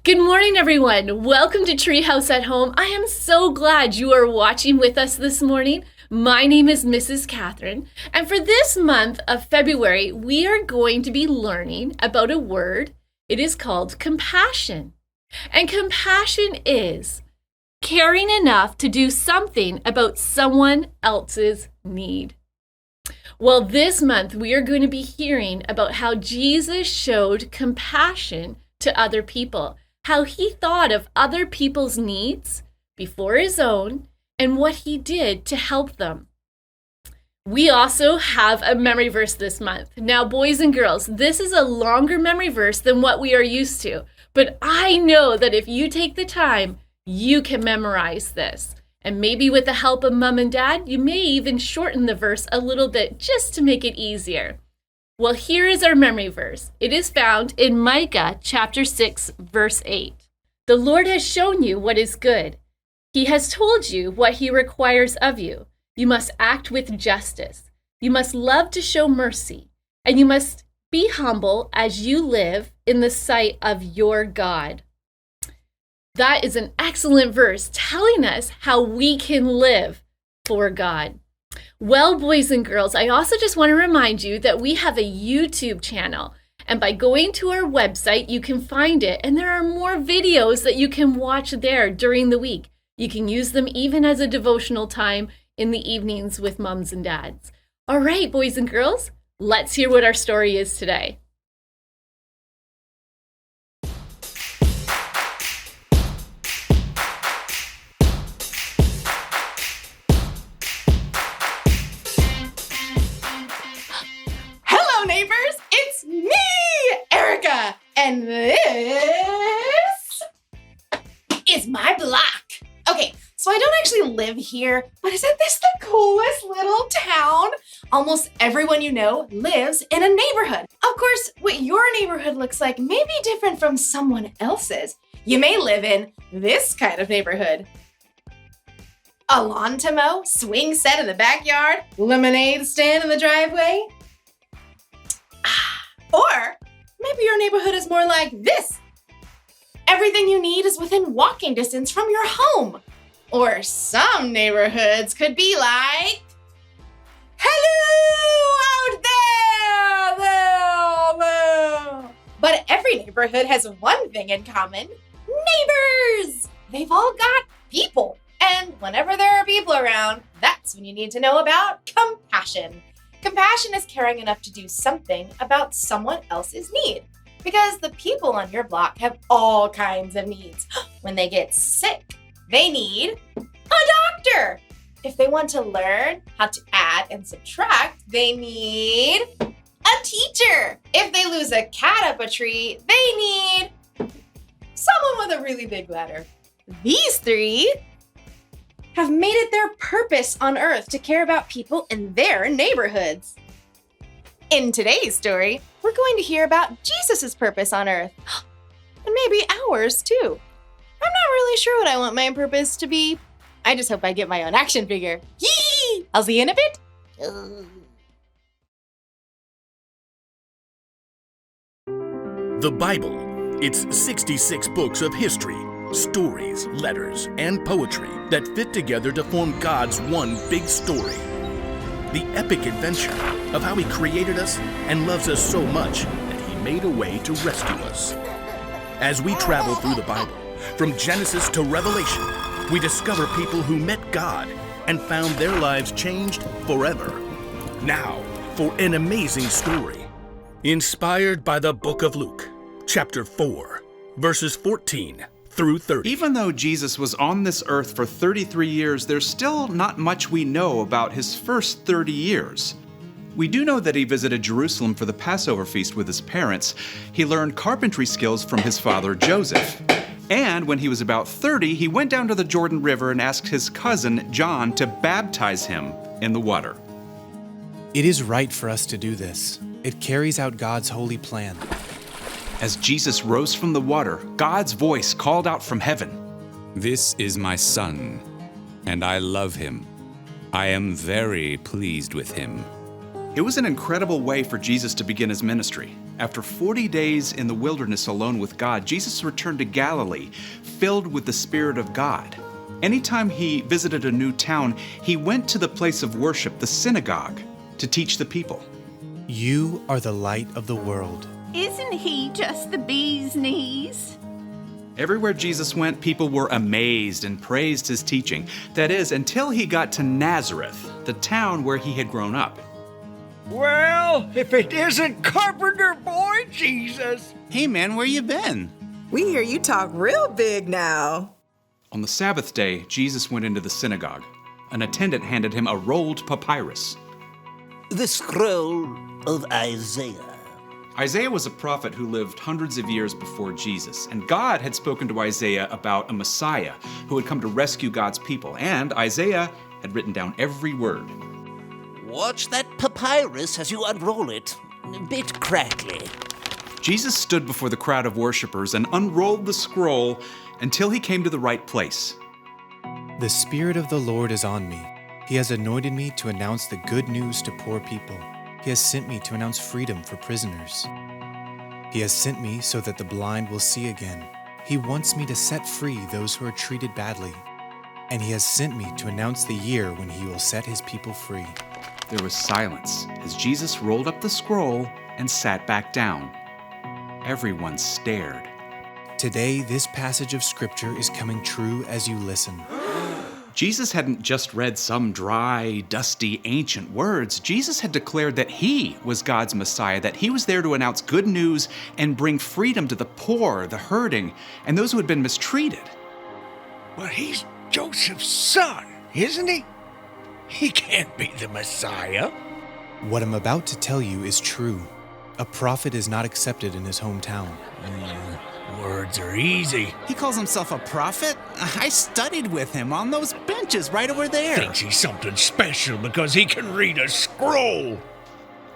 Good morning, everyone. Welcome to Treehouse at Home. I am so glad you are watching with us this morning. My name is Mrs. Catherine, and for this month of February, we are going to be learning about a word. It is called compassion. And compassion is caring enough to do something about someone else's need. Well, this month, we are going to be hearing about how Jesus showed compassion to other people, how he thought of other people's needs before his own, and what he did to help them. We also have a memory verse this month. Now, boys and girls, this is a longer memory verse than what we are used to, but I know that if you take the time, you can memorize this. And maybe with the help of mom and dad, you may even shorten the verse a little bit just to make it easier. Well, here is our memory verse. It is found in Micah chapter 6, verse 8. The Lord has shown you what is good. He has told you what he requires of you. You must act with justice. You must love to show mercy. And you must be humble as you live in the sight of your God. That is an excellent verse telling us how we can live for God. Well, boys and girls, I also just want to remind you that we have a YouTube channel. And by going to our website, you can find it. And there are more videos that you can watch there during the week. You can use them even as a devotional time in the evenings with moms and dads. All right, boys and girls, let's hear what our story is today. Neighbors, it's me, Erica, and this is my block. Okay, so I don't actually live here, but isn't this the coolest little town? Almost everyone you know lives in a neighborhood. Of course, what your neighborhood looks like may be different from someone else's. You may live in this kind of neighborhood. A lawn to mow, swing set in the backyard, lemonade stand in the driveway. Or maybe your neighborhood is more like this. Everything you need is within walking distance from your home. Or some neighborhoods could be like, hello out there! But every neighborhood has one thing in common, neighbors! They've all got people. And whenever there are people around, that's when you need to know about compassion. Compassion is caring enough to do something about someone else's need, because the people on your block have all kinds of needs. When they get sick, they need a doctor. If they want to learn how to add and subtract, they need a teacher. If they lose a cat up a tree, they need someone with a really big ladder. These three have made it their purpose on earth to care about people in their neighborhoods. In today's story, we're going to hear about Jesus' purpose on earth, and maybe ours too. I'm not really sure what I want my purpose to be. I just hope I get my own action figure. Yee! I'll see you in a bit. The Bible. It's 66 books of history, stories, letters, and poetry that fit together to form God's one big story. The epic adventure of how he created us and loves us so much that he made a way to rescue us. As we travel through the Bible, from Genesis to Revelation, we discover people who met God and found their lives changed forever. Now, for an amazing story, inspired by the book of Luke, chapter 4, verses 14 through 30. Even though Jesus was on this earth for 33 years, there's still not much we know about his first 30 years. We do know that he visited Jerusalem for the Passover feast with his parents. He learned carpentry skills from his father Joseph. And when he was about 30, he went down to the Jordan River and asked his cousin John to baptize him in the water. It is right for us to do this. It carries out God's holy plan. As Jesus rose from the water, God's voice called out from heaven, "This is my son, and I love him. I am very pleased with him." It was an incredible way for Jesus to begin his ministry. After 40 days in the wilderness alone with God, Jesus returned to Galilee, filled with the Spirit of God. Anytime he visited a new town, he went to the place of worship, the synagogue, to teach the people. You are the light of the world. Isn't he just the bee's knees? Everywhere Jesus went, people were amazed and praised his teaching. That is, until he got to Nazareth, the town where he had grown up. Well, if it isn't Carpenter Boy Jesus! Hey man, where you been? We hear you talk real big now. On the Sabbath day, Jesus went into the synagogue. An attendant handed him a rolled papyrus. The scroll of Isaiah. Isaiah was a prophet who lived hundreds of years before Jesus, and God had spoken to Isaiah about a Messiah who would come to rescue God's people, and Isaiah had written down every word. Watch that papyrus as you unroll it. A bit crackly. Jesus stood before the crowd of worshipers and unrolled the scroll until he came to the right place. The Spirit of the Lord is on me. He has anointed me to announce the good news to poor people. He has sent me to announce freedom for prisoners. He has sent me so that the blind will see again. He wants me to set free those who are treated badly. And he has sent me to announce the year when he will set his people free. There was silence as Jesus rolled up the scroll and sat back down. Everyone stared. Today, this passage of Scripture is coming true as you listen. Jesus hadn't just read some dry, dusty, ancient words. Jesus had declared that he was God's Messiah, that he was there to announce good news and bring freedom to the poor, the hurting, and those who had been mistreated. But he's Joseph's son, isn't he? He can't be the Messiah. What I'm about to tell you is true. A prophet is not accepted in his hometown. Words are easy. He calls himself a prophet? I studied with him on those benches right over there. Thinks he's something special because he can read a scroll.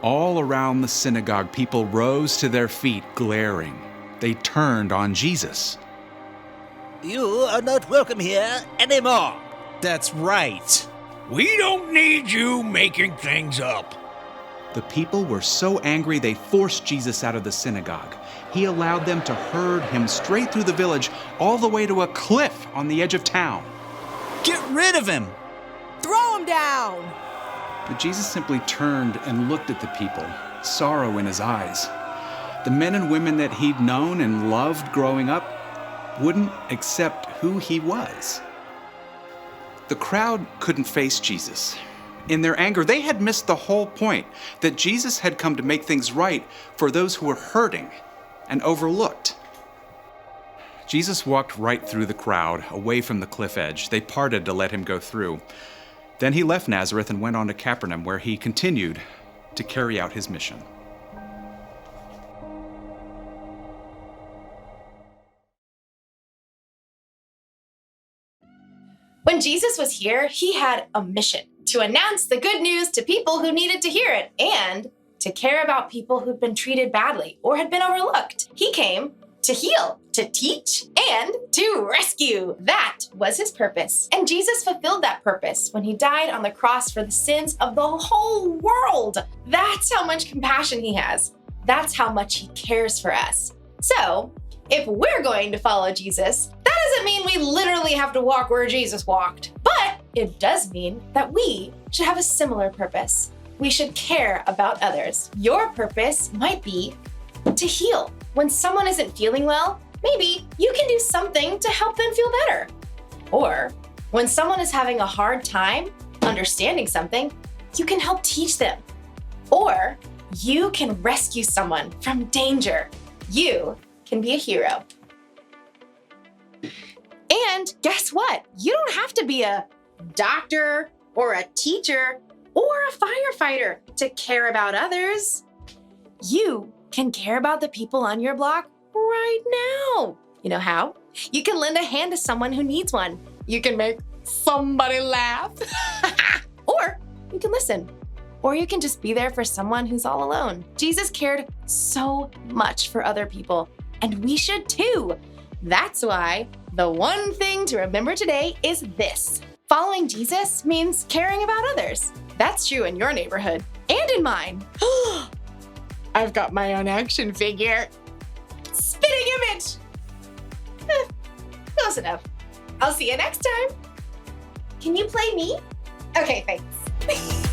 All around the synagogue, people rose to their feet, glaring. They turned on Jesus. You are not welcome here anymore. That's right. We don't need you making things up. The people were so angry they forced Jesus out of the synagogue. He allowed them to herd him straight through the village, all the way to a cliff on the edge of town. Get rid of him. Throw him down! But Jesus simply turned and looked at the people, sorrow in his eyes. The men and women that he'd known and loved growing up wouldn't accept who he was. The crowd couldn't face Jesus. In their anger, they had missed the whole point, that Jesus had come to make things right for those who were hurting and overlooked. Jesus walked right through the crowd, away from the cliff edge. They parted to let him go through. Then he left Nazareth and went on to Capernaum, where he continued to carry out his mission. When Jesus was here, he had a mission to announce the good news to people who needed to hear it and to care about people who'd been treated badly or had been overlooked. He came to heal, to teach, and to rescue. That was his purpose. And Jesus fulfilled that purpose when he died on the cross for the sins of the whole world. That's how much compassion he has. That's how much he cares for us. So, if we're going to follow Jesus, that doesn't mean we literally have to walk where Jesus walked. But it does mean that we should have a similar purpose. We should care about others. Your purpose might be to heal. When someone isn't feeling well, maybe you can do something to help them feel better. Or when someone is having a hard time understanding something, you can help teach them. Or you can rescue someone from danger. You can be a hero. And guess what? You don't have to be a doctor or a teacher or a firefighter to care about others. You can care about the people on your block right now. You know how? You can lend a hand to someone who needs one. You can make somebody laugh. Or you can listen. Or you can just be there for someone who's all alone. Jesus cared so much for other people, and we should too. That's why the one thing to remember today is this. Following Jesus means caring about others. That's true in your neighborhood and in mine. I've got my own action figure. Spitting image! Close enough. I'll see you next time. Can you play me? Okay, thanks.